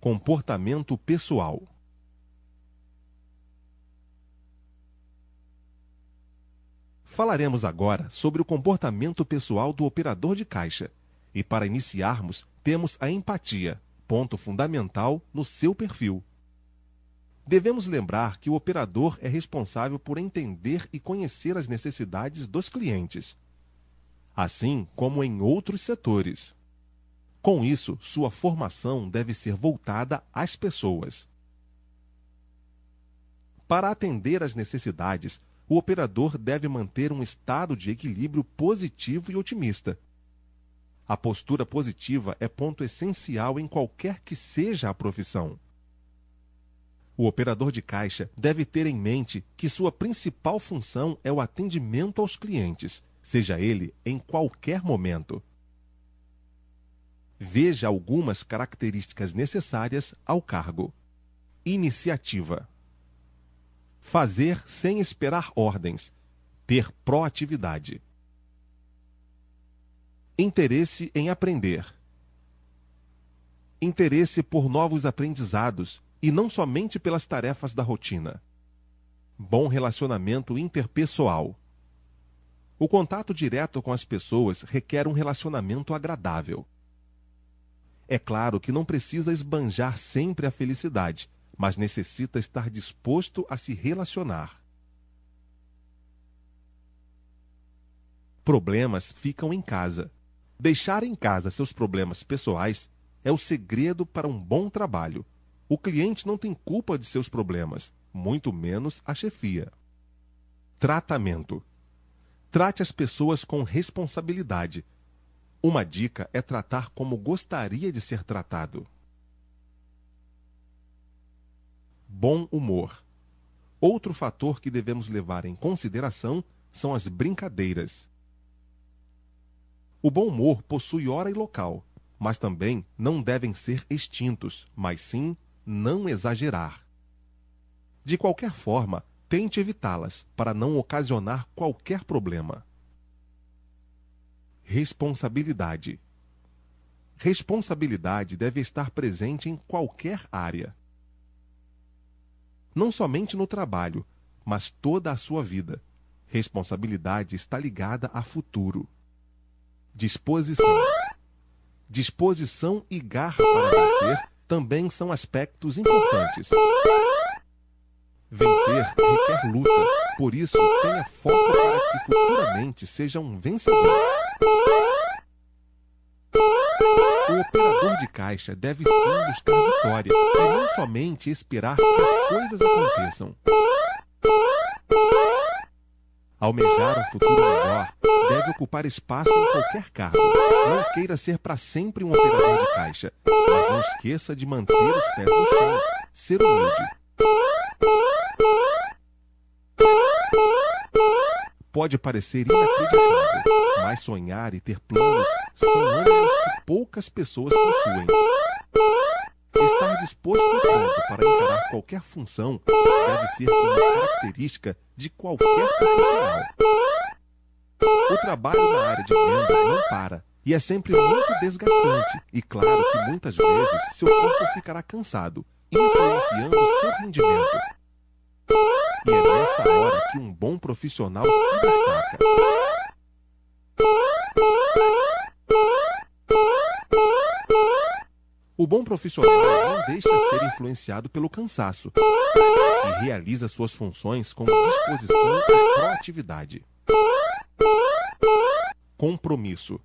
Comportamento pessoal. Falaremos agora sobre o comportamento pessoal do operador de caixa. E para iniciarmos, temos a empatia, ponto fundamental no seu perfil. Devemos lembrar que o operador é responsável por entender e conhecer as necessidades dos clientes, assim como em outros setores. Com isso, sua formação deve ser voltada às pessoas. Para atender às necessidades, o operador deve manter um estado de equilíbrio positivo e otimista. A postura positiva é ponto essencial em qualquer que seja a profissão. O operador de caixa deve ter em mente que sua principal função é o atendimento aos clientes, seja ele em qualquer momento. Veja algumas características necessárias ao cargo. Iniciativa. Fazer sem esperar ordens. Ter proatividade. Interesse em aprender. Interesse por novos aprendizados e não somente pelas tarefas da rotina. Bom relacionamento interpessoal. O contato direto com as pessoas requer um relacionamento agradável. É claro que não precisa esbanjar sempre a felicidade, mas necessita estar disposto a se relacionar. Problemas ficam em casa. Deixar em casa seus problemas pessoais é o segredo para um bom trabalho. O cliente não tem culpa de seus problemas, muito menos a chefia. Tratamento. Trate as pessoas com responsabilidade. Uma dica é tratar como gostaria de ser tratado. Bom humor. Outro fator que devemos levar em consideração são as brincadeiras. O bom humor possui hora e local, mas também não devem ser extintos, mas sim não exagerar. De qualquer forma, tente evitá-las para não ocasionar qualquer problema. Responsabilidade. Responsabilidade deve estar presente em qualquer área. Não somente no trabalho, mas toda a sua vida. Responsabilidade está ligada a futuro. Disposição. Disposição e garra para vencer também são aspectos importantes. Vencer requer luta, por isso tenha foco para que futuramente seja um vencedor. O operador de caixa deve sim buscar vitória e não somente esperar que as coisas aconteçam. Almejar um futuro melhor deve ocupar espaço em qualquer cargo. Não queira ser para sempre um operador de caixa, mas não esqueça de manter os pés no chão, ser humilde. Pode parecer inacreditável, mas sonhar e ter planos são ânimos que poucas pessoas possuem. Estar disposto e pronto para encarar qualquer função deve ser uma característica de qualquer profissional. O trabalho na área de vendas não para e é sempre muito desgastante e claro que muitas vezes seu corpo ficará cansado, influenciando seu rendimento. E é nessa hora que um bom profissional se destaca. O bom profissional não deixa ser influenciado pelo cansaço e realiza suas funções com disposição e proatividade. Compromisso.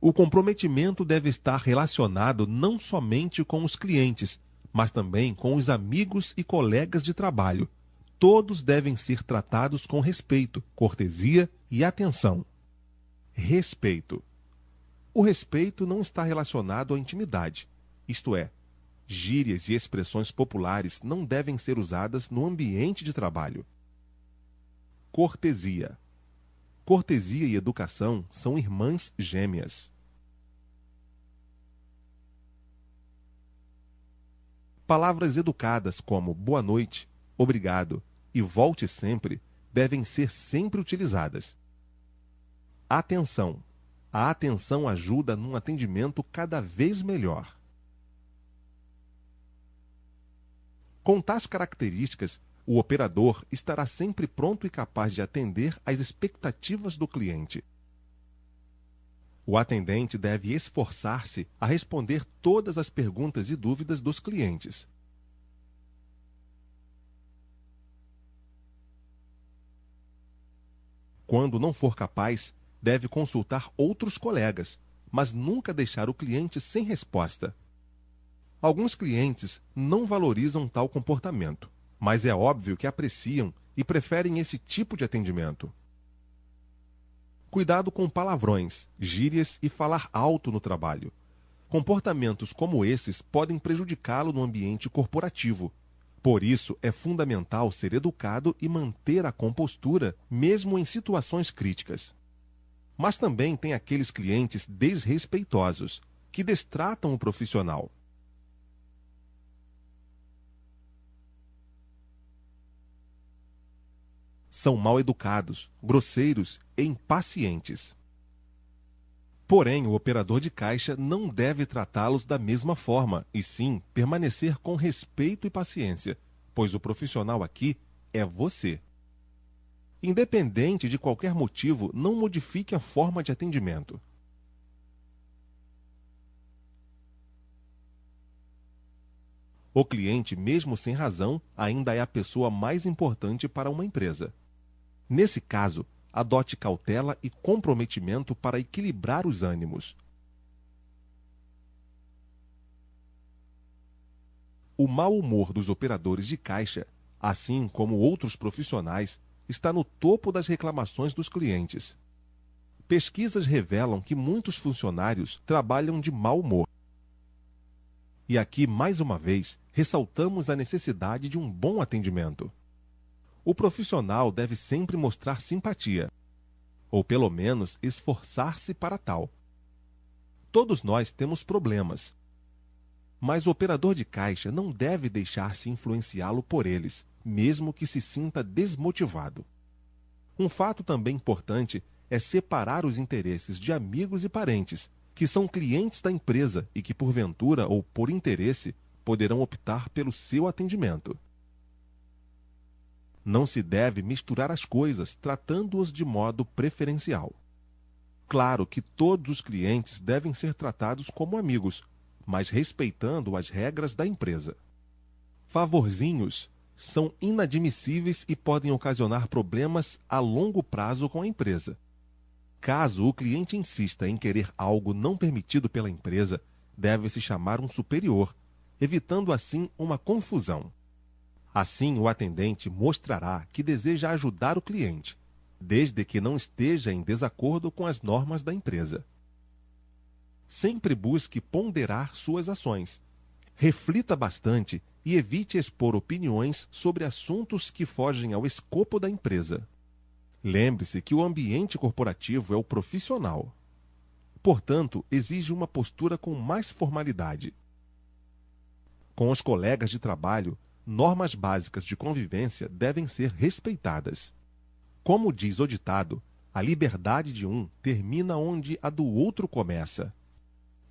O comprometimento deve estar relacionado não somente com os clientes, mas também com os amigos e colegas de trabalho. Todos devem ser tratados com respeito, cortesia e atenção. Respeito. O respeito não está relacionado à intimidade. Isto é, gírias e expressões populares não devem ser usadas no ambiente de trabalho. Cortesia. Cortesia e educação são irmãs gêmeas. Palavras educadas como boa noite, obrigado e volte sempre devem ser sempre utilizadas. Atenção. A atenção ajuda num atendimento cada vez melhor. Com tais características, o operador estará sempre pronto e capaz de atender às expectativas do cliente. O atendente deve esforçar-se a responder todas as perguntas e dúvidas dos clientes. Quando não for capaz, deve consultar outros colegas, mas nunca deixar o cliente sem resposta. Alguns clientes não valorizam tal comportamento, mas é óbvio que apreciam e preferem esse tipo de atendimento. Cuidado com palavrões, gírias e falar alto no trabalho. Comportamentos como esses podem prejudicá-lo no ambiente corporativo. Por isso, é fundamental ser educado e manter a compostura, mesmo em situações críticas. Mas também tem aqueles clientes desrespeitosos, que destratam o profissional. São mal educados, grosseiros e impacientes. Porém, o operador de caixa não deve tratá-los da mesma forma, e sim permanecer com respeito e paciência, pois o profissional aqui é você. Independente de qualquer motivo, não modifique a forma de atendimento. O cliente, mesmo sem razão, ainda é a pessoa mais importante para uma empresa. Nesse caso, adote cautela e comprometimento para equilibrar os ânimos. O mau humor dos operadores de caixa, assim como outros profissionais, está no topo das reclamações dos clientes. Pesquisas revelam que muitos funcionários trabalham de mau humor. E aqui, mais uma vez, ressaltamos a necessidade de um bom atendimento. O profissional deve sempre mostrar simpatia, ou pelo menos esforçar-se para tal. Todos nós temos problemas, mas o operador de caixa não deve deixar-se influenciá-lo por eles, mesmo que se sinta desmotivado. Um fato também importante é separar os interesses de amigos e parentes, que são clientes da empresa e que, porventura ou por interesse, poderão optar pelo seu atendimento. Não se deve misturar as coisas, tratando-os de modo preferencial. Claro que todos os clientes devem ser tratados como amigos, mas respeitando as regras da empresa. Favorzinhos são inadmissíveis e podem ocasionar problemas a longo prazo com a empresa. Caso o cliente insista em querer algo não permitido pela empresa, deve-se chamar um superior, evitando assim uma confusão. Assim, o atendente mostrará que deseja ajudar o cliente, desde que não esteja em desacordo com as normas da empresa. Sempre busque ponderar suas ações. Reflita bastante e evite expor opiniões sobre assuntos que fogem ao escopo da empresa. Lembre-se que o ambiente corporativo é o profissional. Portanto, exige uma postura com mais formalidade. Com os colegas de trabalho, normas básicas de convivência devem ser respeitadas. Como diz o ditado, a liberdade de um termina onde a do outro começa.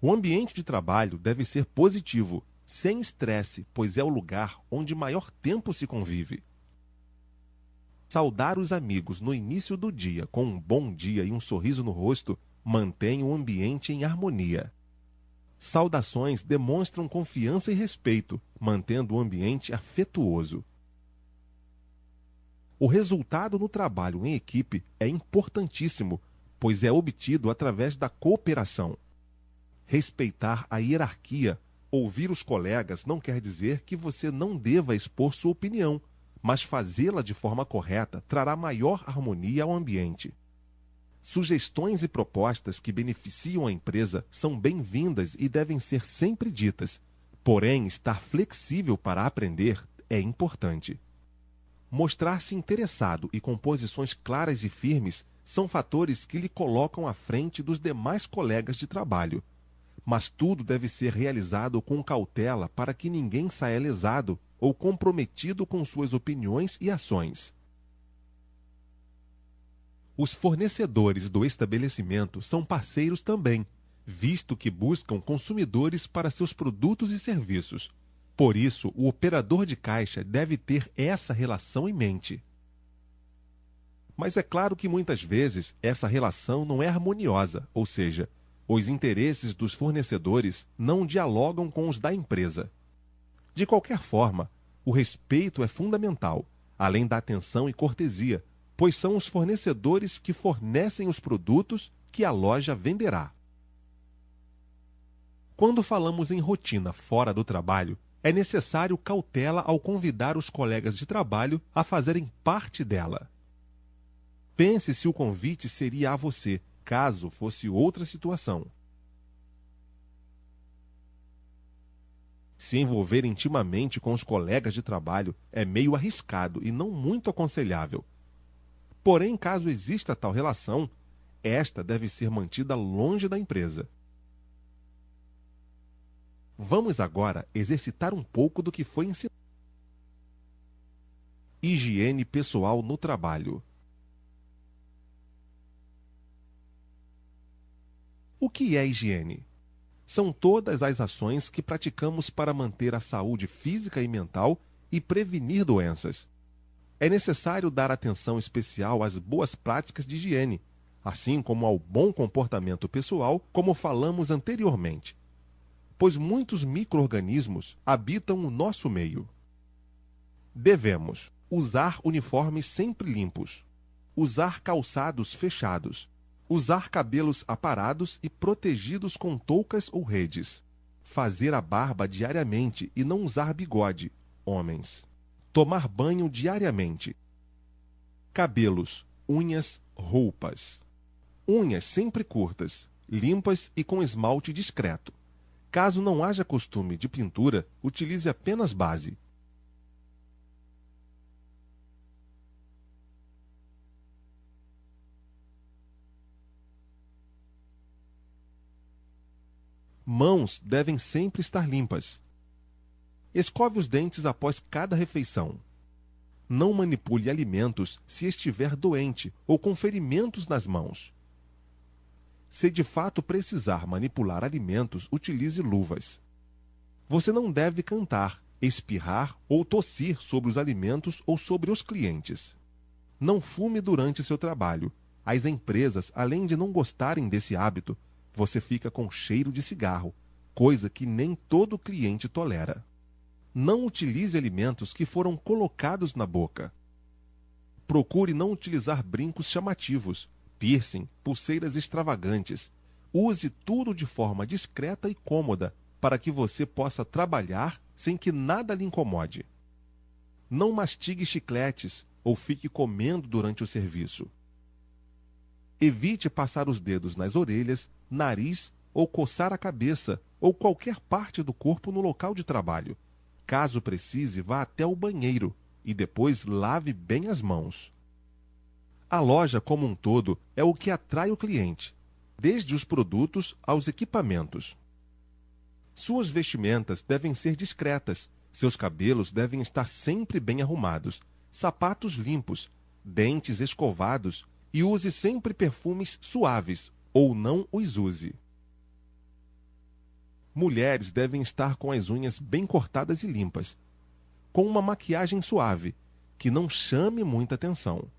O ambiente de trabalho deve ser positivo, sem estresse, pois é o lugar onde maior tempo se convive. Saudar os amigos no início do dia com um bom dia e um sorriso no rosto mantém o ambiente em harmonia. Saudações demonstram confiança e respeito, mantendo o ambiente afetuoso. O resultado no trabalho em equipe é importantíssimo, pois é obtido através da cooperação. Respeitar a hierarquia, ouvir os colegas não quer dizer que você não deva expor sua opinião, mas fazê-la de forma correta trará maior harmonia ao ambiente. Sugestões e propostas que beneficiam a empresa são bem-vindas e devem ser sempre ditas. Porém, estar flexível para aprender é importante. Mostrar-se interessado e com posições claras e firmes são fatores que lhe colocam à frente dos demais colegas de trabalho. Mas tudo deve ser realizado com cautela para que ninguém saia lesado ou comprometido com suas opiniões e ações. Os fornecedores do estabelecimento são parceiros também, visto que buscam consumidores para seus produtos e serviços. Por isso, o operador de caixa deve ter essa relação em mente. Mas é claro que muitas vezes essa relação não é harmoniosa, ou seja, os interesses dos fornecedores não dialogam com os da empresa. De qualquer forma, o respeito é fundamental, além da atenção e cortesia, pois são os fornecedores que fornecem os produtos que a loja venderá. Quando falamos em rotina fora do trabalho, é necessário cautela ao convidar os colegas de trabalho a fazerem parte dela. Pense se o convite seria a você, caso fosse outra situação. Se envolver intimamente com os colegas de trabalho é meio arriscado e não muito aconselhável. Porém, caso exista tal relação, esta deve ser mantida longe da empresa. Vamos agora exercitar um pouco do que foi ensinado. Higiene pessoal no trabalho. O que é higiene? São todas as ações que praticamos para manter a saúde física e mental e prevenir doenças. É necessário dar atenção especial às boas práticas de higiene, assim como ao bom comportamento pessoal, como falamos anteriormente, pois muitos micro-organismos habitam o nosso meio. Devemos usar uniformes sempre limpos, usar calçados fechados, usar cabelos aparados e protegidos com toucas ou redes, fazer a barba diariamente e não usar bigode, homens, tomar banho diariamente, cabelos, unhas, roupas, unhas sempre curtas, limpas e com esmalte discreto. Caso não haja costume de pintura, utilize apenas base. Mãos devem sempre estar limpas. Escove os dentes após cada refeição. Não manipule alimentos se estiver doente ou com ferimentos nas mãos. Se de fato precisar manipular alimentos, utilize luvas. Você não deve cantar, espirrar ou tossir sobre os alimentos ou sobre os clientes. Não fume durante seu trabalho. As empresas, além de não gostarem desse hábito, você fica com cheiro de cigarro, coisa que nem todo cliente tolera. Não utilize alimentos que foram colocados na boca. Procure não utilizar brincos chamativos, piercing, pulseiras extravagantes. Use tudo de forma discreta e cômoda para que você possa trabalhar sem que nada lhe incomode. Não mastigue chicletes ou fique comendo durante o serviço. Evite passar os dedos nas orelhas, nariz ou coçar a cabeça ou qualquer parte do corpo no local de trabalho. Caso precise, vá até o banheiro e depois lave bem as mãos. A loja como um todo é o que atrai o cliente, desde os produtos aos equipamentos. Suas vestimentas devem ser discretas, seus cabelos devem estar sempre bem arrumados, sapatos limpos, dentes escovados e use sempre perfumes suaves, ou não os use. Mulheres devem estar com as unhas bem cortadas e limpas, com uma maquiagem suave, que não chame muita atenção.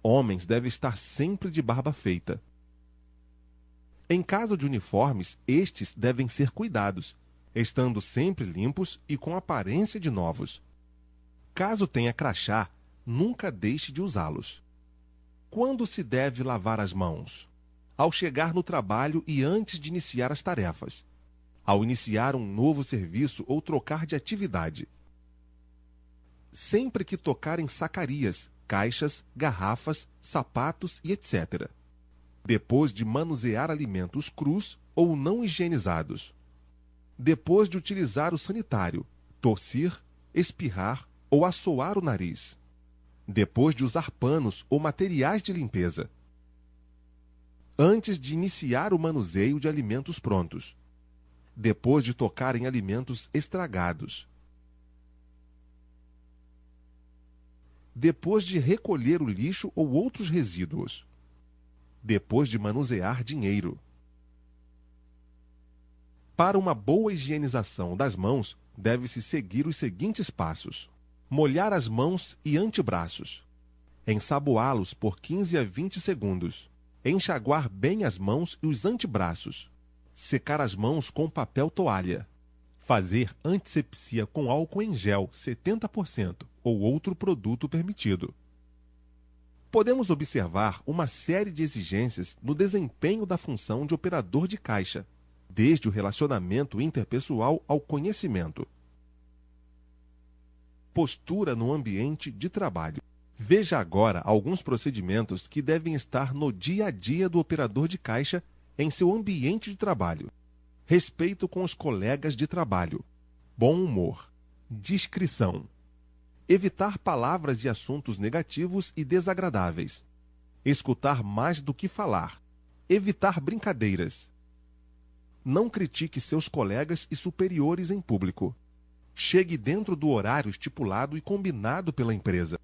Homens devem estar sempre de barba feita. Em caso de uniformes, estes devem ser cuidados, estando sempre limpos e com aparência de novos. Caso tenha crachá, nunca deixe de usá-los. Quando se deve lavar as mãos? Ao chegar no trabalho e antes de iniciar as tarefas. Ao iniciar um novo serviço ou trocar de atividade. Sempre que tocar em sacarias, caixas, garrafas, sapatos e etc. Depois de manusear alimentos crus ou não higienizados. Depois de utilizar o sanitário, tossir, espirrar ou assoar o nariz. Depois de usar panos ou materiais de limpeza. Antes de iniciar o manuseio de alimentos prontos. Depois de tocar em alimentos estragados. Depois de recolher o lixo ou outros resíduos. depois de manusear dinheiro. Para uma boa higienização das mãos, deve-se seguir os seguintes passos: molhar as mãos e antebraços, ensaboá-los por 15 a 20 segundos, enxaguar bem as mãos e os antebraços, secar as mãos com papel toalha, fazer antisepsia com álcool em gel 70% ou outro produto permitido. Podemos observar uma série de exigências no desempenho da função de operador de caixa, desde o relacionamento interpessoal ao conhecimento. Postura no ambiente de trabalho. Veja agora alguns procedimentos que devem estar no dia a dia do operador de caixa em seu ambiente de trabalho. Respeito com os colegas de trabalho. Bom humor. Discrição. Evitar palavras e assuntos negativos e desagradáveis. Escutar mais do que falar. Evitar brincadeiras. Não critique seus colegas e superiores em público. Chegue dentro do horário estipulado e combinado pela empresa.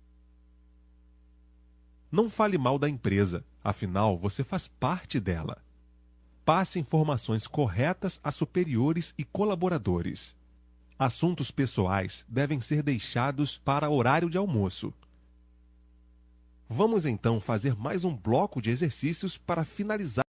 Não fale mal da empresa, afinal você faz parte dela. Passe informações corretas a superiores e colaboradores. Assuntos pessoais devem ser deixados para horário de almoço. Vamos então fazer mais um bloco de exercícios para finalizar